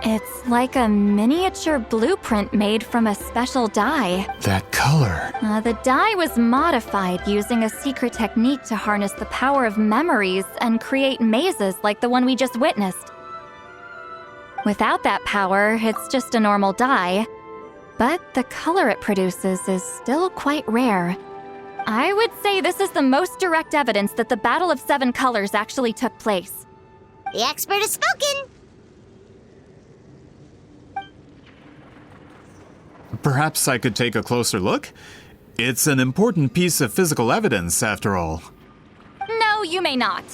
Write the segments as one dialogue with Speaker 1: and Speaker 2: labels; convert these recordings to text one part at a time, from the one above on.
Speaker 1: It's like a miniature blueprint made from a special dye.
Speaker 2: That color.
Speaker 1: The dye was modified using a secret technique to harness the power of memories and create mazes like the one we just witnessed. Without that power, it's just a normal dye. But the color it produces is still quite rare. I would say this is the most direct evidence that the Battle of Seven Colors actually took place.
Speaker 3: The expert has spoken!
Speaker 2: Perhaps I could take a closer look? It's an important piece of physical evidence, after all.
Speaker 1: No, you may not.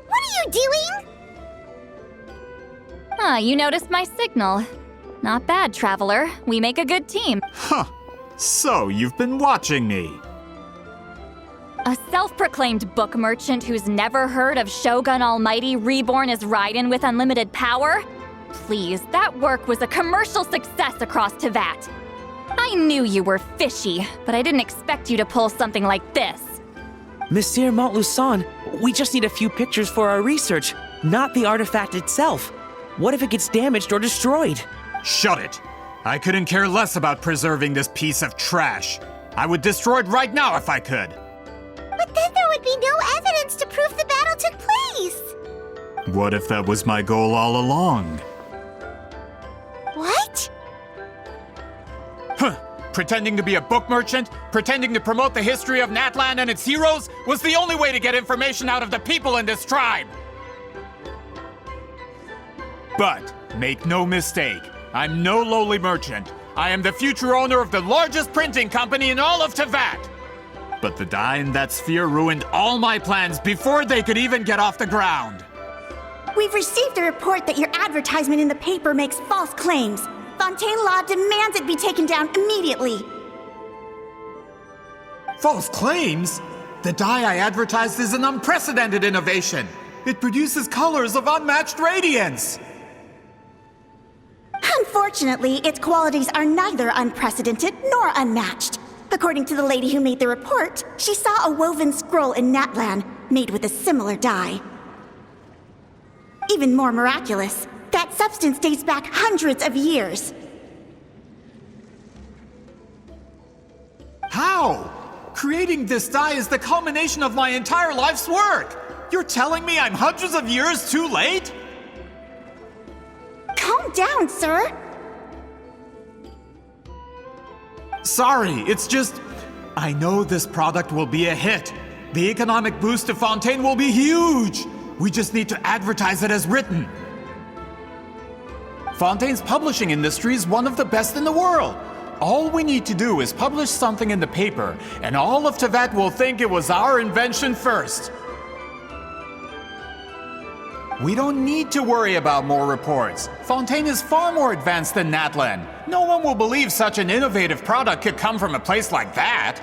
Speaker 3: What are you doing?
Speaker 1: You noticed my signal. Not bad, Traveler. We make a good team.
Speaker 2: Huh. So, you've been watching me.
Speaker 1: A self-proclaimed book merchant who's never heard of Shogun Almighty reborn as Raiden with unlimited power? Please, that work was a commercial success across Teyvat. I knew you were fishy, but I didn't expect you to pull something like this.
Speaker 4: Monsieur Montluçon, we just need a few pictures for our research, not the artifact itself. What if it gets damaged or destroyed?
Speaker 2: Shut it! I couldn't care less about preserving this piece of trash. I would destroy it right now if I could.
Speaker 3: But then there would be no evidence to prove the battle took place!
Speaker 2: What if that was my goal all along?
Speaker 3: What?
Speaker 2: Huh! Pretending to be a book merchant, pretending to promote the history of Natlan and its heroes, was the only way to get information out of the people in this tribe! But, make no mistake, I'm no lowly merchant. I am the future owner of the largest printing company in all of Teyvat! But the dye in that sphere ruined all my plans before they could even get off the ground.
Speaker 5: We've received a report that your advertisement in the paper makes false claims. Fontaine Law demands it be taken down immediately.
Speaker 2: False claims? The dye I advertised is an unprecedented innovation. It produces colors of unmatched radiance.
Speaker 5: Unfortunately, its qualities are neither unprecedented nor unmatched. According to the lady who made the report, she saw a woven scroll in Natlan made with a similar dye. Even more miraculous, that substance dates back hundreds of years.
Speaker 2: How? Creating this dye is the culmination of my entire life's work. You're telling me I'm hundreds of years too late?
Speaker 5: Calm down, sir.
Speaker 2: Sorry, it's just... I know this product will be a hit. The economic boost to Fontaine will be huge. We just need to advertise it as written. Fontaine's publishing industry is one of the best in the world. All we need to do is publish something in the paper, and all of Teyvat will think it was our invention first. We don't need to worry about more reports. Fontaine is far more advanced than Natlan. No one will believe such an innovative product could come from a place like that.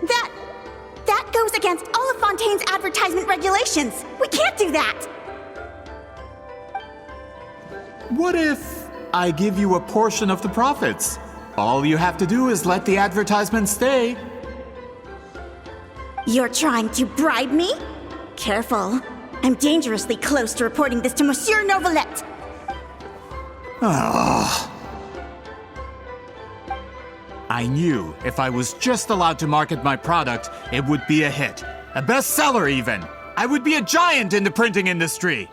Speaker 5: That goes against all of Fontaine's advertisement regulations. We can't do that.
Speaker 2: What if I give you a portion of the profits? All you have to do is let the advertisement stay.
Speaker 5: You're trying to bribe me? Careful. I'm dangerously close to reporting this to Monsieur Novelette.
Speaker 2: I knew if I was just allowed to market my product, it would be a hit. A bestseller even. I would be a giant in the printing industry.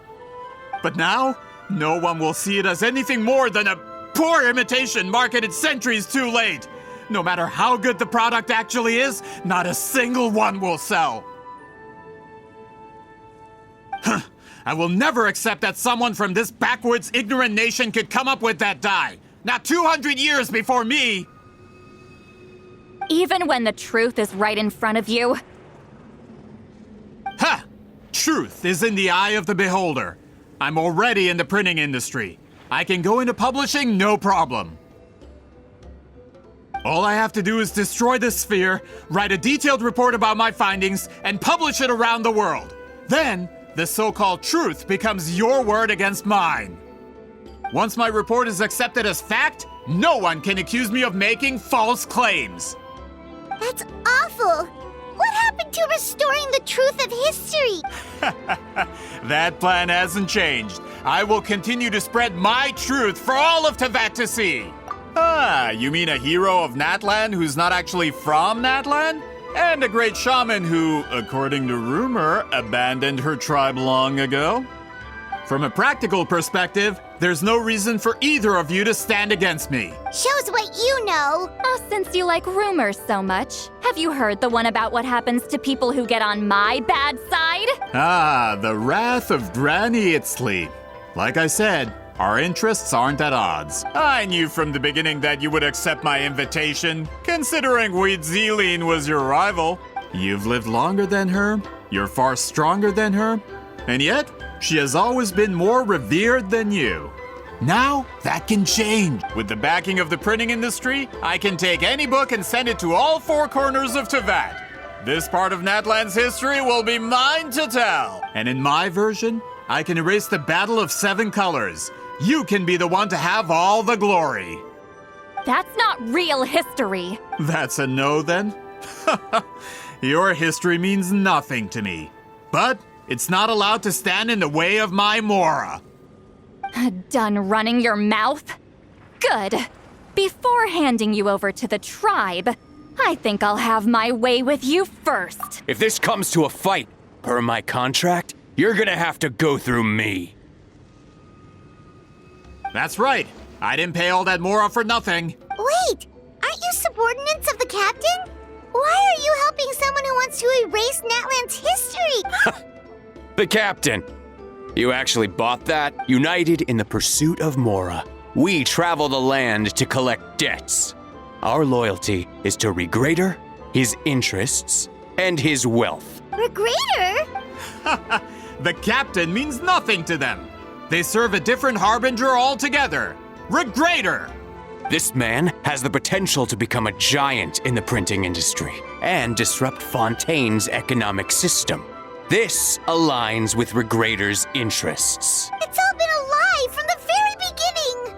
Speaker 2: But now, no one will see it as anything more than a poor imitation marketed centuries too late. No matter how good the product actually is, not a single one will sell. I will never accept that someone from this backwoods, ignorant nation could come up with that dye. Not 200 years before me!
Speaker 1: Even when the truth is right in front of you?
Speaker 2: Ha! Truth is in the eye of the beholder. I'm already in the printing industry. I can go into publishing, no problem. All I have to do is destroy this sphere, write a detailed report about my findings, and publish it around the world. Then, the so-called truth becomes your word against mine. Once my report is accepted as fact, No one can accuse me of making false claims.
Speaker 3: That's awful. What happened to restoring the truth of history?
Speaker 2: That plan hasn't changed. I will continue to spread my truth for all of Teyvat to see. Ah, you mean a hero of Natlan who's not actually from Natlan? And a great shaman who, according to rumor, abandoned her tribe long ago? From a practical perspective, there's no reason for either of you to stand against me.
Speaker 3: Shows what you know.
Speaker 1: Oh, since you like rumors so much, have you heard the one about what happens to people who get on my bad side?
Speaker 2: Ah, the wrath of Granny Itzley. Like I said, our interests aren't at odds. I knew from the beginning that you would accept my invitation, considering Weedzeline was your rival. You've lived longer than her, you're far stronger than her, and yet, she has always been more revered than you. Now, that can change. With the backing of the printing industry, I can take any book and send it to all four corners of Teyvat. This part of Natlan's history will be mine to tell. And in my version, I can erase the Battle of Seven Colors. You can be the one to have all the glory.
Speaker 1: That's not real history.
Speaker 2: That's a no then? Your history means nothing to me. But it's not allowed to stand in the way of my Mora.
Speaker 1: Done running your mouth? Good. Before handing you over to the tribe, I think I'll have my way with you first.
Speaker 6: If this comes to a fight, per my contract, you're gonna have to go through me.
Speaker 2: That's right. I didn't pay all that Mora for nothing.
Speaker 3: Wait, aren't you subordinates of the captain? Why are you helping someone who wants to erase Natlan's history?
Speaker 6: The captain. You actually bought that? United in the pursuit of Mora. We travel the land to collect debts. Our loyalty is to Regrader, his interests, and his wealth.
Speaker 3: Regrader?
Speaker 2: The captain means nothing to them. They serve a different harbinger altogether. Regrader!
Speaker 6: This man has the potential to become a giant in the printing industry and disrupt Fontaine's economic system. This aligns with Regrader's interests.
Speaker 3: It's all been a lie from the very beginning.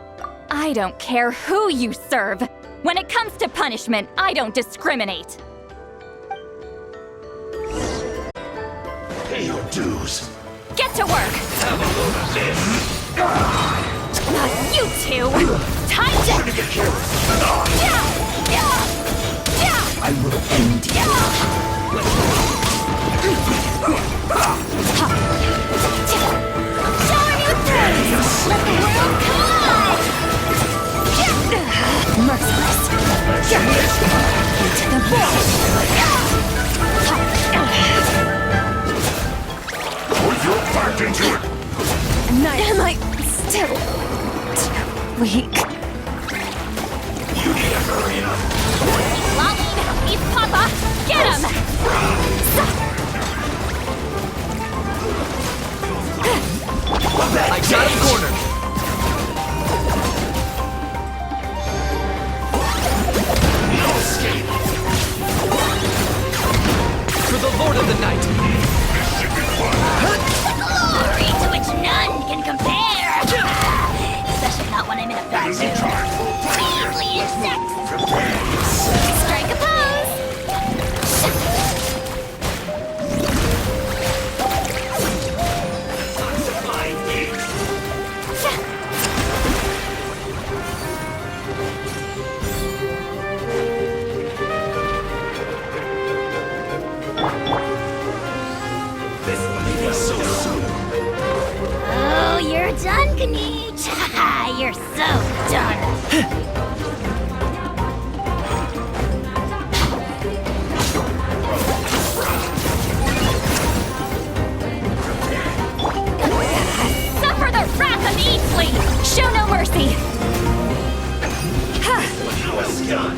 Speaker 1: I don't care who you serve. When it comes to punishment, I don't discriminate.
Speaker 7: Pay your dues.
Speaker 1: Get to work!
Speaker 7: Have a load of this.
Speaker 1: Not you two! Time to...
Speaker 7: Get killed.
Speaker 1: Yeah!
Speaker 7: I will end you.
Speaker 3: Shower me with praise. Let the world collide.
Speaker 1: Merciless! Into the
Speaker 7: Put your back into it.
Speaker 1: Am I still too weak?
Speaker 7: You need to hurry up.
Speaker 1: Lolly, he's Papa! Get him!
Speaker 7: I got him cornered. No escape.
Speaker 4: For the Lord of the Night!
Speaker 7: This should be fun.
Speaker 3: Glory to which none can compare. Especially not when I'm in a bad
Speaker 7: Is it
Speaker 3: mood.
Speaker 7: time for
Speaker 3: Bravely insects.
Speaker 7: prepare?
Speaker 3: Strike a pose. Oh, you're done, Knight. You're so done.
Speaker 1: Suffer the wrath of Easley! Show no mercy!
Speaker 7: Now it's done.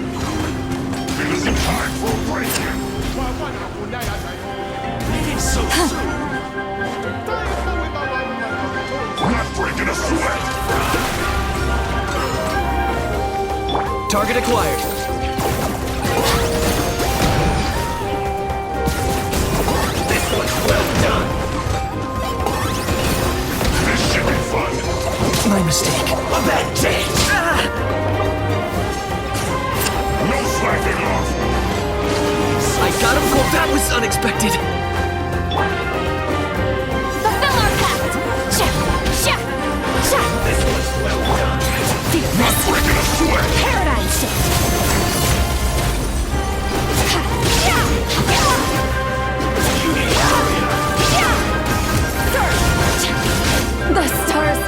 Speaker 7: It isn't time for a break-in. Leaving so soon. Not breaking a sweat.
Speaker 4: Target acquired.
Speaker 7: This one's well done. This should be fun.
Speaker 4: My mistake.
Speaker 7: A bad day.
Speaker 4: expected.
Speaker 1: Fulfill our pact! Sha! Sha! Sha!
Speaker 7: This was well done.
Speaker 1: Feel this!
Speaker 7: Breaking a sweat.
Speaker 1: Paradigm shift! Ha! Ya! Ya!
Speaker 7: You need to hurry up.
Speaker 1: Ya! Surge! The stars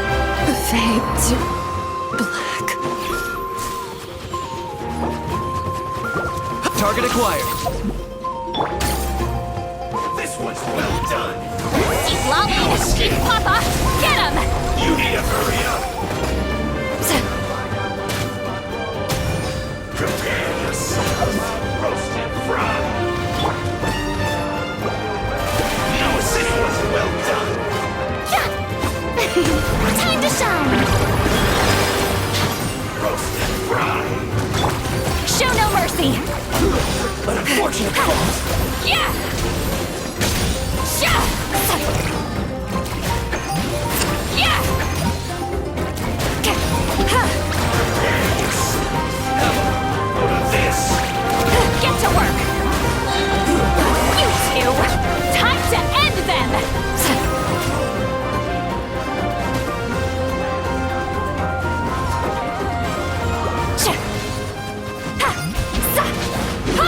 Speaker 1: fade to black.
Speaker 4: Target acquired.
Speaker 7: This was well done.
Speaker 1: Keep Lolly! Papa! Get him!
Speaker 7: You need to hurry up. Prepare yourselves. Roast and fry. Now this was well done.
Speaker 1: Time to shine!
Speaker 7: Roast and fry.
Speaker 1: Show no mercy!
Speaker 4: An unfortunate fall.
Speaker 1: Yeah! Sha! Yeah! Ha!
Speaker 7: Out of this.
Speaker 1: Get to work! You two! Time to end them! Sha! Ha! Sa! Ha!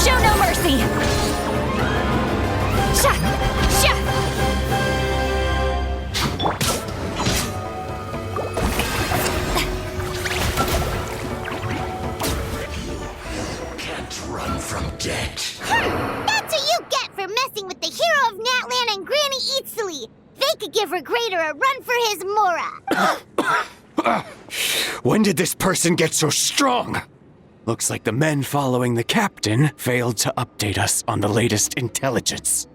Speaker 1: Show no mercy! Sha! Sha!
Speaker 7: Can't run from death.
Speaker 3: That's what you get for messing with the hero of Natlan and Granny Eatsley. They could give Regrader a run for his Mora.
Speaker 6: When did this person get so strong? Looks like the men following the captain failed to update us on the latest intelligence.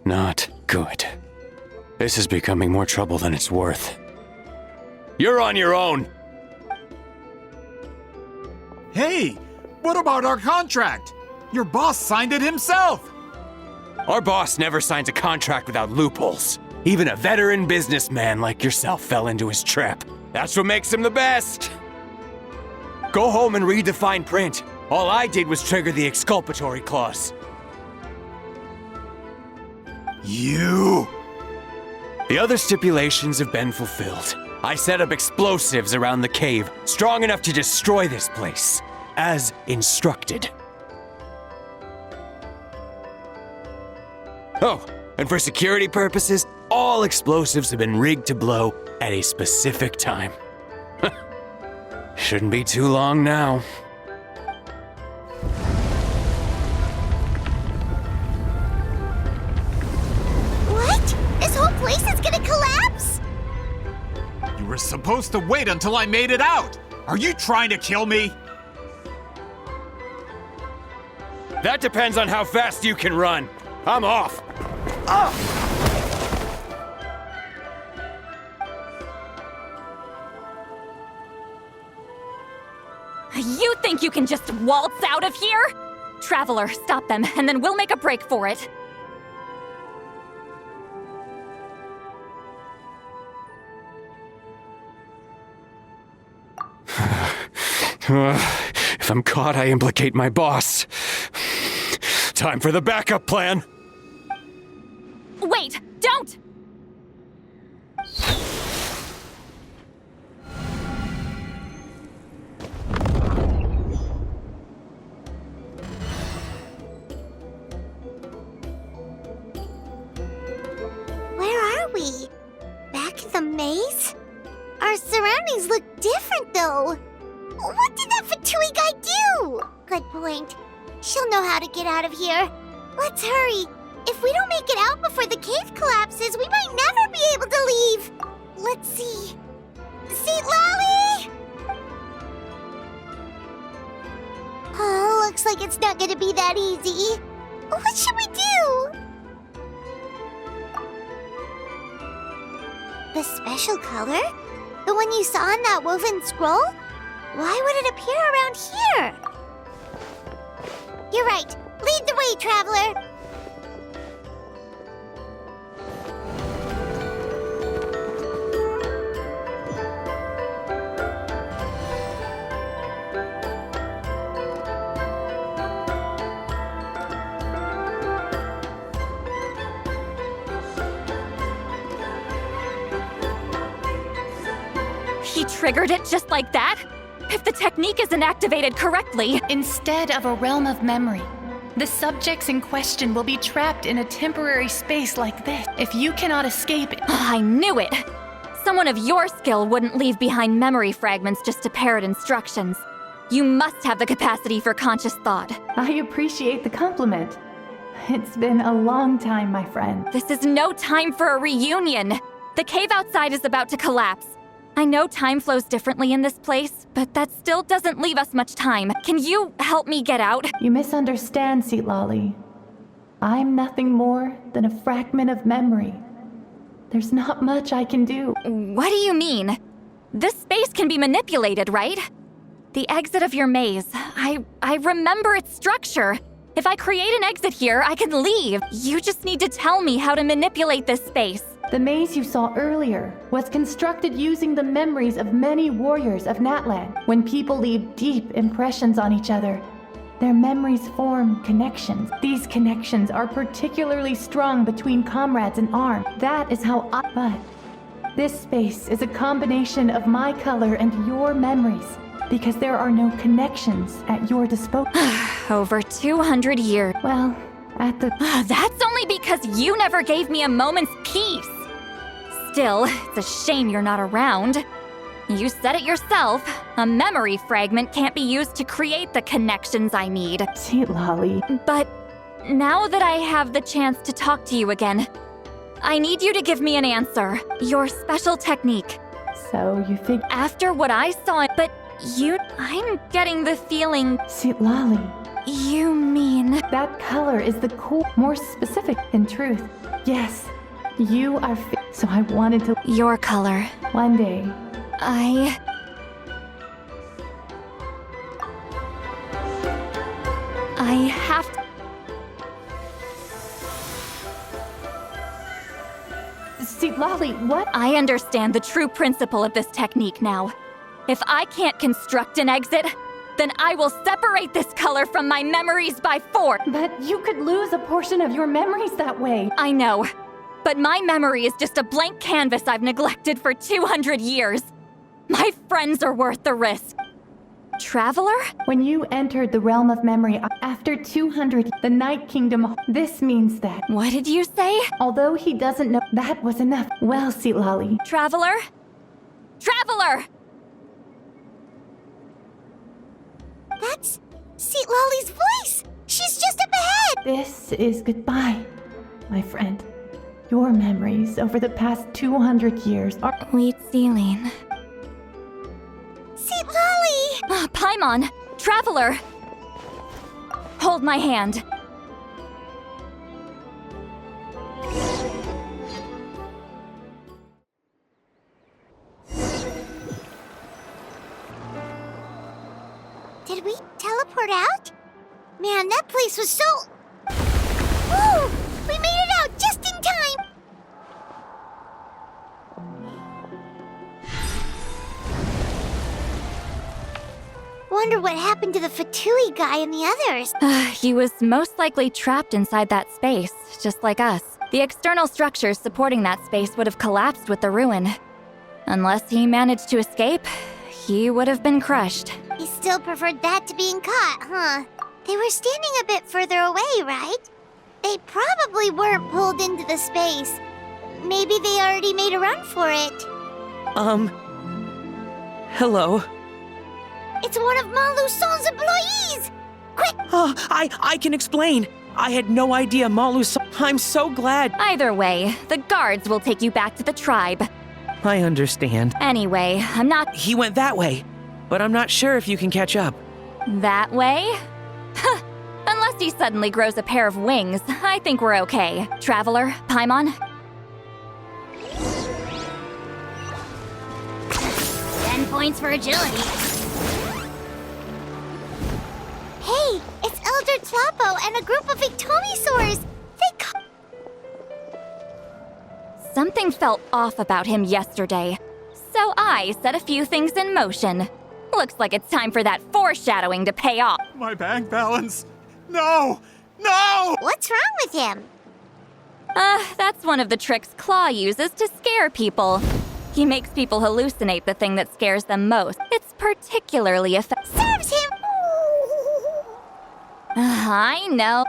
Speaker 6: Not good. This is becoming more trouble than it's worth. You're on your own!
Speaker 2: Hey, what about our contract? Your boss signed it himself.
Speaker 6: Our boss never signs a contract without loopholes. Even a veteran businessman like yourself fell into his trap. That's what makes him the best. Go home and read the fine print. All I did was trigger the exculpatory clause.
Speaker 2: You.
Speaker 6: The other stipulations have been fulfilled. I set up explosives around the cave, strong enough to destroy this place, as instructed. Oh, and for security purposes, all explosives have been rigged to blow at a specific time. Shouldn't be too long now.
Speaker 3: What? This whole place is gonna collapse?
Speaker 2: You were supposed to wait until I made it out. Are you trying to kill me?
Speaker 6: That depends on how fast you can run. I'm off.
Speaker 1: You think you can just waltz out of here? Traveler, stop them, and then we'll make a break for it.
Speaker 6: If I'm caught, I implicate my boss. Time for the backup plan.
Speaker 1: Wait, don't!
Speaker 3: Where are we? Back in the maze? Our surroundings look different, though. What did that Fatui guy do? Good point. She'll know how to get out of here. Let's hurry. If we don't make it out before the cave collapses, we might never be able to leave. Let's see. Seat Lolly! Oh, looks like it's not gonna be that easy. What should we do? The special color? The one you saw in that woven scroll? Why would it appear around here? You're right. Lead the way, traveler.
Speaker 1: He triggered it just like that? If the technique isn't activated correctly...
Speaker 8: Instead of a realm of memory, the subjects in question will be trapped in a temporary space like this. If you cannot escape it,
Speaker 1: I knew it! Someone of your skill wouldn't leave behind memory fragments just to parrot instructions. You must have the capacity for conscious thought.
Speaker 9: I appreciate the compliment. It's been a long time, my friend.
Speaker 1: This is no time for a reunion. The cave outside is about to collapse. I know time flows differently in this place, but that still doesn't leave us much time. Can you help me get out?
Speaker 9: You misunderstand, Seatlali. I'm nothing more than a fragment of memory. There's not much I can do.
Speaker 1: What do you mean? This space can be manipulated, right? The exit of your maze. I remember its structure. If I create an exit here, I can leave. You just need to tell me how to manipulate this space.
Speaker 9: The maze you saw earlier was constructed using the memories of many warriors of Natlan. When people leave deep impressions on each other, their memories form connections. These connections are particularly strong between comrades in arms. That is how But this space is a combination of my color and your memories, because there are no connections at your disposal.
Speaker 1: Over 200 years.
Speaker 9: Well, at the...
Speaker 1: That's only because you never gave me a moment's peace. Still, it's a shame you're not around. You said it yourself. A memory fragment can't be used to create the connections I need.
Speaker 9: Seatlali.
Speaker 1: But now that I have the chance to talk to you again, I need you to give me an answer. Your special technique.
Speaker 9: So you think...
Speaker 1: After what I saw, but I'm getting the feeling...
Speaker 9: Seatlali.
Speaker 1: You mean...
Speaker 9: That color is the more specific, in truth. Yes, you are so I wanted to...
Speaker 1: Your color.
Speaker 9: One day.
Speaker 1: I have to...
Speaker 9: Seatlali, what?
Speaker 1: I understand the true principle of this technique now. If I can't construct an exit, then I will separate this color from my memories by force.
Speaker 9: But you could lose a portion of your memories that way.
Speaker 1: I know, but my memory is just a blank canvas I've neglected for 200 years. My friends are worth the risk. Traveler?
Speaker 9: When you entered the realm of memory after 200, the Night Kingdom, this means that...
Speaker 1: What did you say?
Speaker 9: Although he doesn't know, that was enough. Well, Seatlali.
Speaker 1: Traveler? Traveler!
Speaker 3: That's Seatlali's voice! She's just up ahead!
Speaker 9: This is goodbye, my friend. Your memories over the past 200 years are...
Speaker 1: Wheat Celine.
Speaker 3: Seatlali!
Speaker 1: Paimon! Traveler! Hold my hand.
Speaker 3: Did we teleport out? Man, that place was so... Woo! We made it out just in time! Wonder what happened to the Fatui guy and the others.
Speaker 1: He was most likely trapped inside that space, just like us. The external structures supporting that space would have collapsed with the ruin. Unless he managed to escape, he would have been crushed.
Speaker 3: He still preferred that to being caught, huh? They were standing a bit further away, right? They probably weren't pulled into the space. Maybe they already made a run for it.
Speaker 4: Hello?
Speaker 3: It's one of Maluson's employees! Quick!
Speaker 4: I can explain. I had no idea Maluson... I'm so glad.
Speaker 1: Either way, the guards will take you back to the tribe.
Speaker 4: I understand.
Speaker 1: Anyway, I'm not...
Speaker 4: He went that way, but I'm not sure if you can catch up.
Speaker 1: That way? Huh. Unless he suddenly grows a pair of wings, I think we're okay. Traveler, Paimon?
Speaker 3: 10 points for agility. Hey, it's Elder Tlapo and a group of Victomisaurs!
Speaker 1: Something felt off about him yesterday, so I set a few things in motion. Looks like it's time for that foreshadowing to pay off.
Speaker 2: My bank balance. No! No!
Speaker 3: What's wrong with him?
Speaker 1: That's one of the tricks Claw uses to scare people. He makes people hallucinate the thing that scares them most. It's particularly effective.
Speaker 3: Serves him!
Speaker 1: I know.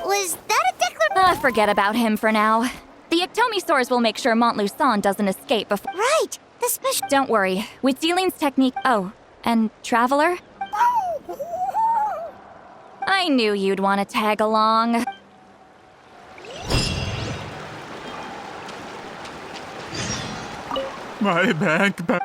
Speaker 3: Was that a declaration?
Speaker 1: Forget about him for now. The Ectomisaurs will make sure Montluçon doesn't escape before.
Speaker 3: Right, the special.
Speaker 1: Don't worry. With Zealand's technique. Oh, and Traveler? I knew you'd want to tag along.
Speaker 2: My bank ba-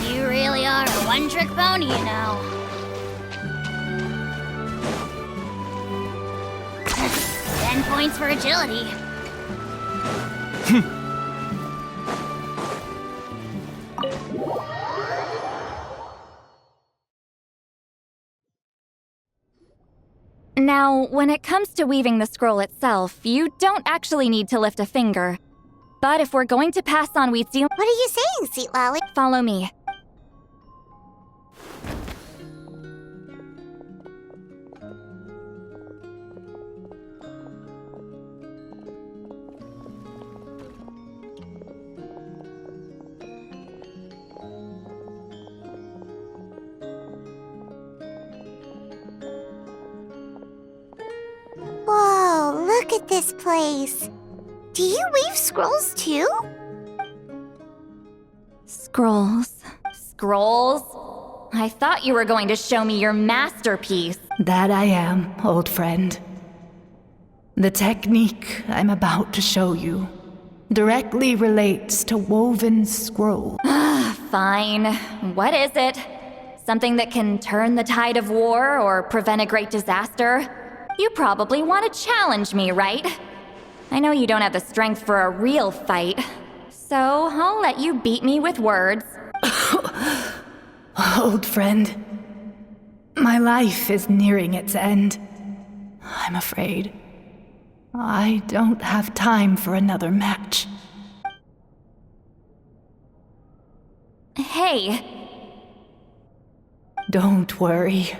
Speaker 3: You really are a one-trick pony, you know. 10 points for agility.
Speaker 1: Now, when it comes to weaving the scroll itself, you don't actually need to lift a finger. But if we're going to pass on Wheat Zealand,
Speaker 3: What are you saying, Seat Lolly?
Speaker 1: follow me.
Speaker 3: Whoa, look at this place. Do you weave scrolls too?
Speaker 1: Scrolls. Scrolls? I thought you were going to show me your masterpiece.
Speaker 9: That I am, old friend. The technique I'm about to show you directly relates to woven scroll.
Speaker 1: Fine. What is it? Something that can turn the tide of war or prevent a great disaster? You probably want to challenge me, right? I know you don't have the strength for a real fight, so I'll let you beat me with words.
Speaker 9: Old friend, my life is nearing its end. I'm afraid I don't have time for another match.
Speaker 1: Hey,
Speaker 9: Don't worry.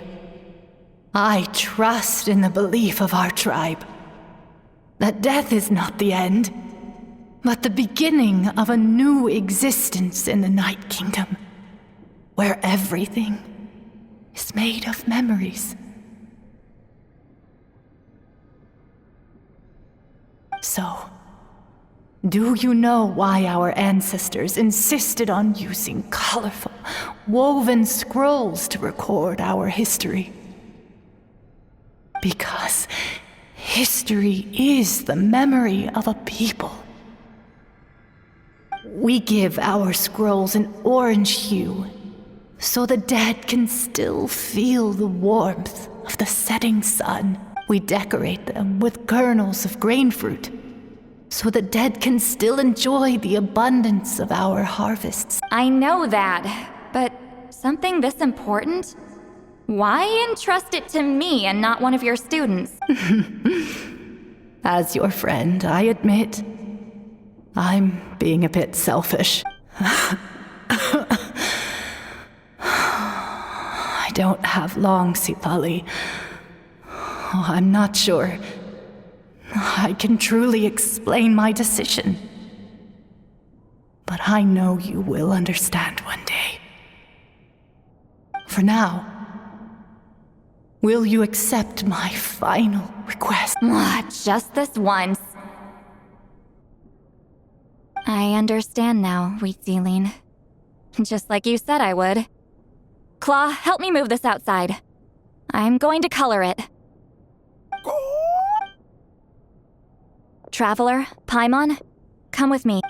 Speaker 9: I trust in the belief of our tribe that death is not the end, but the beginning of a new existence in the Night Kingdom, where everything is made of memories. So, do you know why our ancestors insisted on using colorful, woven scrolls to record our history? Because history is the memory of a people. We give our scrolls an orange hue, so the dead can still feel the warmth of the setting sun. We decorate them with kernels of grain fruit, so the dead can still enjoy the abundance of our harvests.
Speaker 1: I know that, but something this important? Why entrust it to me and not one of your students?
Speaker 9: As your friend, I admit, I'm being a bit selfish. I don't have long, Sipali. Oh, I'm not sure I can truly explain my decision. But I know you will understand one day. For now, will you accept my final request?
Speaker 1: Just this once. I understand now, Wheatzealine. Just like you said I would. Claw, help me move this outside. I'm going to color it. Traveler, Paimon, come with me.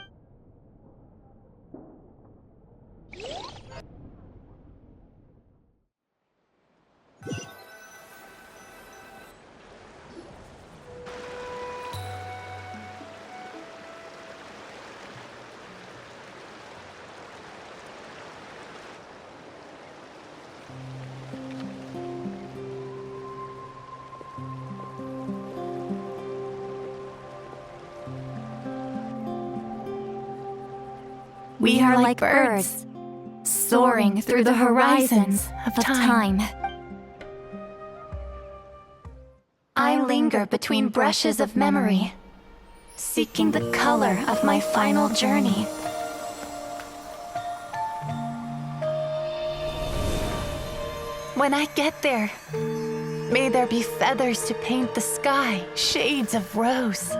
Speaker 8: We are like birds, soaring through the horizons of time. I linger between brushes of memory, seeking the color of my final journey. When I get there, may there be feathers to paint the sky, shades of rose.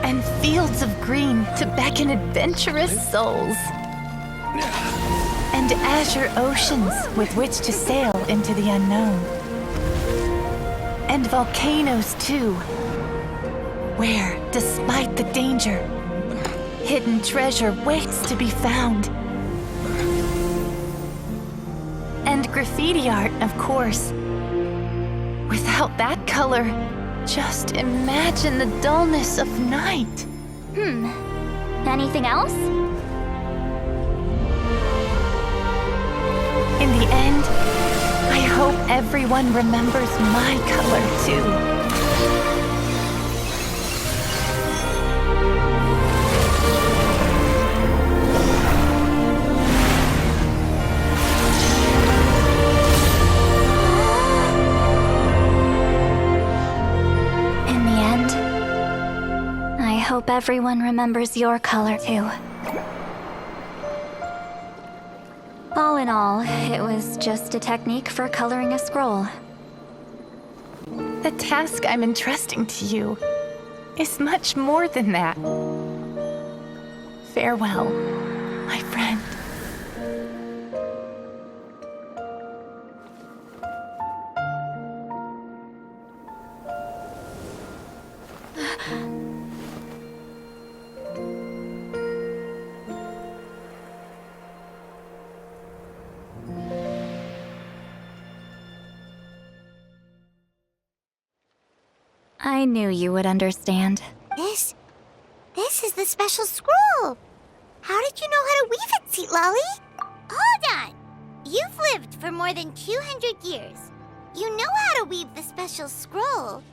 Speaker 8: And fields of green to beckon adventurous souls. And azure oceans with which to sail into the unknown. And volcanoes too, where, despite the danger, hidden treasure waits to be found. And graffiti art, of course. Without that color, just imagine the dullness of night.
Speaker 1: Anything else?
Speaker 8: In the end, I hope everyone remembers my color too.
Speaker 1: In the end, I hope everyone remembers your color too. All in all, it was just a technique for coloring a scroll.
Speaker 8: The task I'm entrusting to you is much more than that. Farewell, my friend.
Speaker 1: I knew you would understand.
Speaker 3: This is the special scroll. How did you know how to weave it, Seat Lolly? Hold on. You've lived for more than 200 years. You know how to weave the special scroll.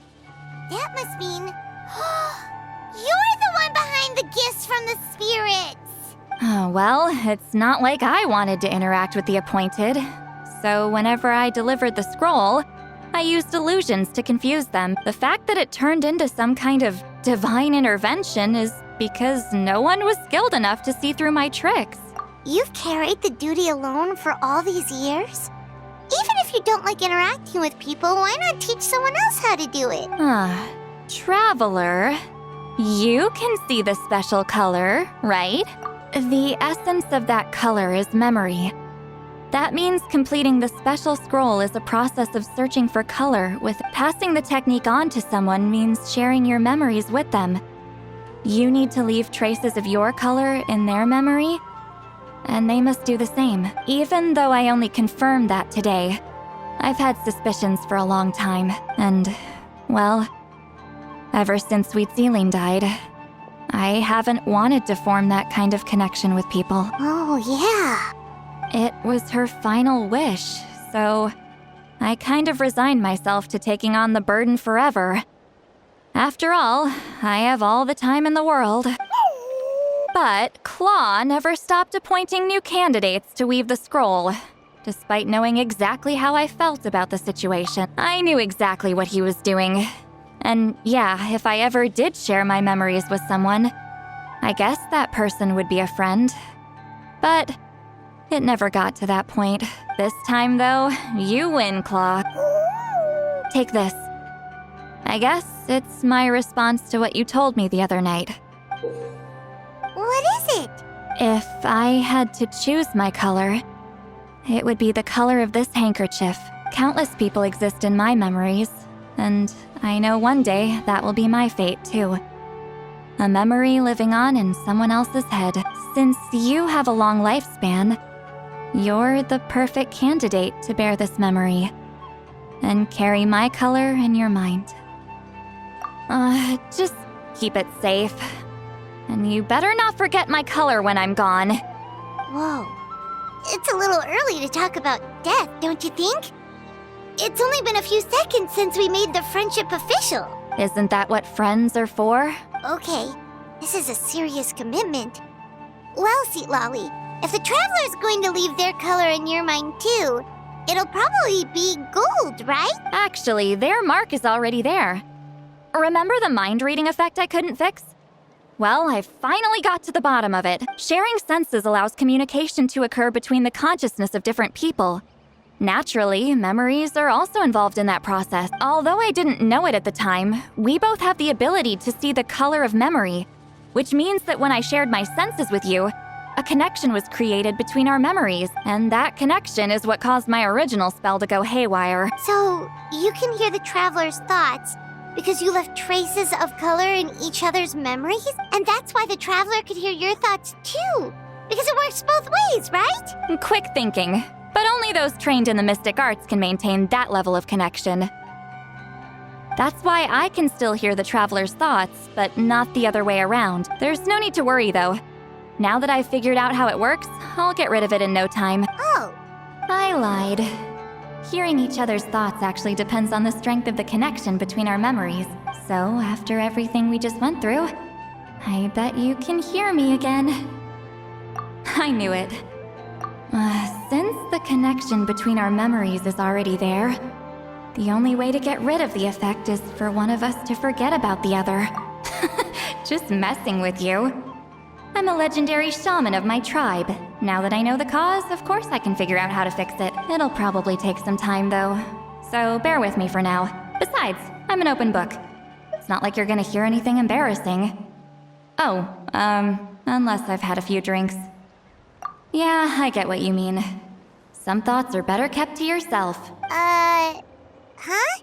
Speaker 3: That must mean you're the one behind the gifts from the spirits.
Speaker 1: Oh, well, it's not like I wanted to interact with the appointed. So whenever I delivered the scroll, I used illusions to confuse them. The fact that it turned into some kind of divine intervention is because no one was skilled enough to see through my tricks.
Speaker 3: You've carried the duty alone for all these years? Even if you don't like interacting with people, why not teach someone else how to do it?
Speaker 1: Traveler, you can see the special color, right? The essence of that color is memory. That means completing the special scroll is a process of searching for color, with passing the technique on to someone means sharing your memories with them. You need to leave traces of your color in their memory, and they must do the same. Even though I only confirmed that today, I've had suspicions for a long time, and, well, ever since Sweet Celine died, I haven't wanted to form that kind of connection with people.
Speaker 3: Oh, yeah.
Speaker 1: It was her final wish, so I kind of resigned myself to taking on the burden forever. After all, I have all the time in the world. But Claw never stopped appointing new candidates to weave the scroll. Despite knowing exactly how I felt about the situation, I knew exactly what he was doing. And yeah, if I ever did share my memories with someone, I guess that person would be a friend. But it never got to that point. This time, though, you win, Claw. Take this. I guess it's my response to what you told me the other night.
Speaker 3: What is it?
Speaker 1: If I had to choose my color, it would be the color of this handkerchief. Countless people exist in my memories, and I know one day that will be my fate, too. A memory living on in someone else's head. Since you have a long lifespan, you're the perfect candidate to bear this memory and carry my color in your mind. Just keep it safe. And you better not forget my color when I'm gone.
Speaker 3: Whoa. It's a little early to talk about death, don't you think? It's only been a few seconds since we made the friendship official.
Speaker 1: Isn't that what friends are for?
Speaker 3: Okay, this is a serious commitment. Well, Seat Lolly, if the Traveler's going to leave their color in your mind too, it'll probably be gold, right?
Speaker 1: Actually, their mark is already there. Remember the mind reading effect I couldn't fix? Well, I finally got to the bottom of it. Sharing senses allows communication to occur between the consciousness of different people. Naturally, memories are also involved in that process. Although I didn't know it at the time, we both have the ability to see the color of memory, which means that when I shared my senses with you, a connection was created between our memories, and that connection is what caused my original spell to go haywire.
Speaker 3: So, you can hear the Traveler's thoughts because you left traces of color in each other's memories? And that's why the Traveler could hear your thoughts too, because it works both ways, right?
Speaker 1: Quick thinking, but only those trained in the mystic arts can maintain that level of connection. That's why I can still hear the Traveler's thoughts, but not the other way around. There's no need to worry though. Now that I've figured out how it works, I'll get rid of it in no time.
Speaker 3: Oh,
Speaker 1: I lied. Hearing each other's thoughts actually depends on the strength of the connection between our memories. So, after everything we just went through, I bet you can hear me again. I knew it. Since the connection between our memories is already there, the only way to get rid of the effect is for one of us to forget about the other. Just messing with you. I'm a legendary shaman of my tribe. Now that I know the cause, of course I can figure out how to fix it. It'll probably take some time, though. So bear with me for now. Besides, I'm an open book. It's not like you're gonna hear anything embarrassing. Oh, unless I've had a few drinks. Yeah, I get what you mean. Some thoughts are better kept to yourself.
Speaker 3: huh?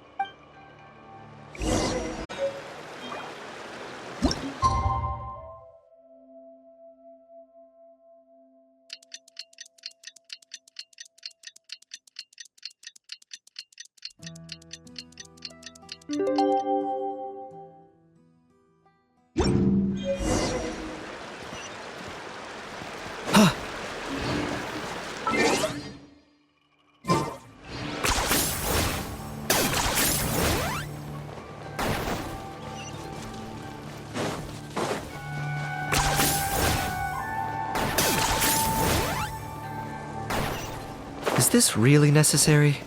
Speaker 10: Is this really necessary?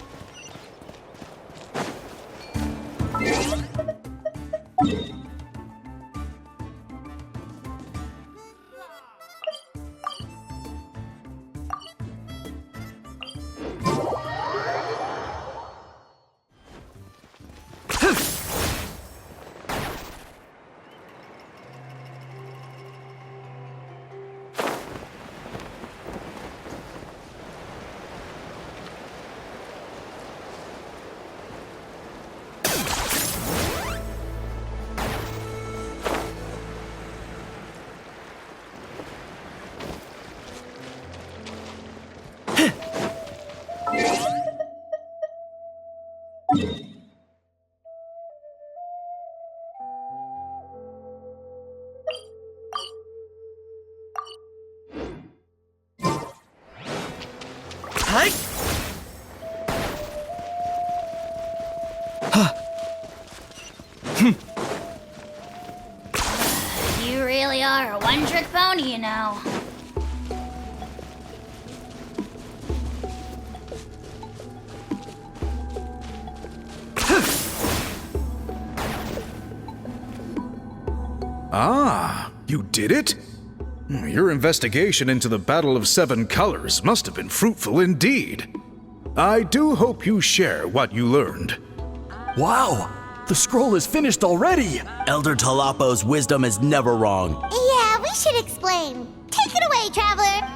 Speaker 3: You really are a one-trick pony, you know.
Speaker 11: Ah, you did it? Your investigation into the Battle of Seven Colors must have been fruitful indeed. I do hope you share what you learned.
Speaker 12: Wow! The scroll is finished already!
Speaker 13: Elder Talapo's wisdom is never wrong.
Speaker 3: Yeah, we should explain. Take it away, Traveler!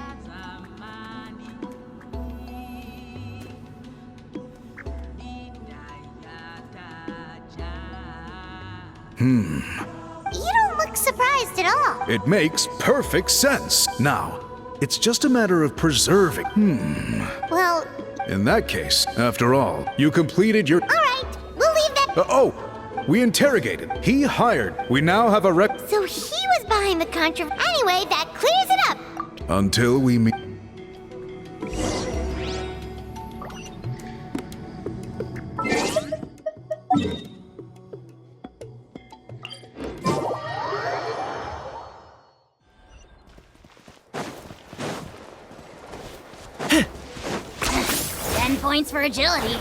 Speaker 3: You don't look surprised at all.
Speaker 11: It makes perfect sense. Now, it's just a matter of preserving.
Speaker 3: Well,
Speaker 11: In that case, after all, you completed your...
Speaker 3: all right, we'll leave that.
Speaker 11: Oh! We interrogated. He hired. We now have a rec...
Speaker 3: So he was behind the controversy. Anyway, that clears it up.
Speaker 11: Until we meet...
Speaker 3: points for agility.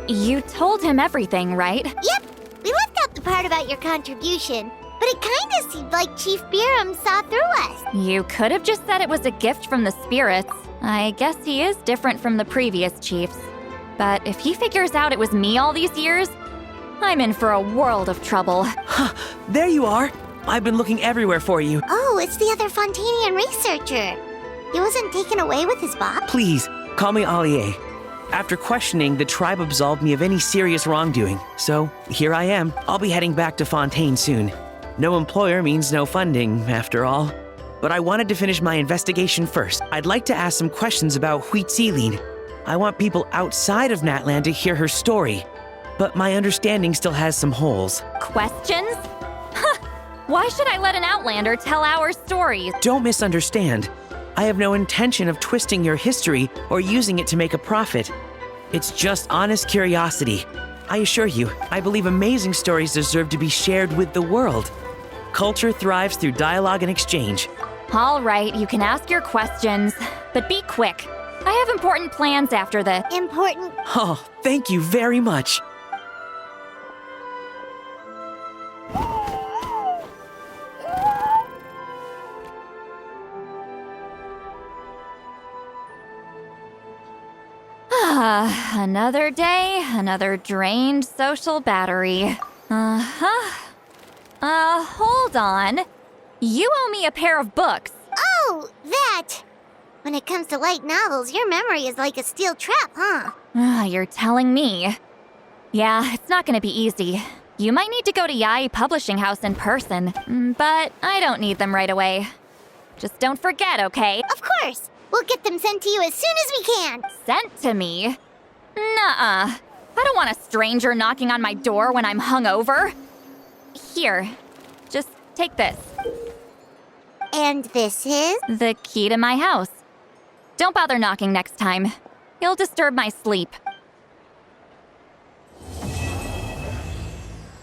Speaker 1: You told him everything, right?
Speaker 3: Yep, we left out the part about your contribution, but it kinda seemed like Chief Biram saw through us.
Speaker 1: You could have just said it was a gift from the spirits. I guess he is different from the previous chiefs. But if he figures out it was me all these years, I'm in for a world of trouble.
Speaker 4: There you are. I've been looking everywhere for you.
Speaker 3: Oh, it's the other Fontanian researcher. He wasn't taken away with his Bob?
Speaker 4: Please, call me Allier. After questioning, the tribe absolved me of any serious wrongdoing. So, here I am. I'll be heading back to Fontaine soon. No employer means no funding, after all. But I wanted to finish my investigation first. I'd like to ask some questions about Huitzilin. I want people outside of Natland to hear her story. But my understanding still has some holes.
Speaker 1: Questions? Why should I let an Outlander tell our stories?
Speaker 4: Don't misunderstand. I have no intention of twisting your history or using it to make a profit. It's just honest curiosity. I assure you, I believe amazing stories deserve to be shared with the world. Culture thrives through dialogue and exchange.
Speaker 1: All right, you can ask your questions, but be quick. I have important plans after the...
Speaker 3: Important?
Speaker 4: Oh, thank you very much.
Speaker 1: Another day, another drained social battery. Hold on. You owe me a pair of books.
Speaker 3: Oh, that! When it comes to light novels, your memory is like a steel trap, huh?
Speaker 1: You're telling me. Yeah, it's not gonna be easy. You might need to go to Yai Publishing House in person, but I don't need them right away. Just don't forget, okay?
Speaker 3: Of course! We'll get them sent to you as soon as we can!
Speaker 1: Sent to me? Nuh-uh. I don't want a stranger knocking on my door when I'm hungover. Here, just take this.
Speaker 3: And this is?
Speaker 1: The key to my house. Don't bother knocking next time. You'll disturb my sleep.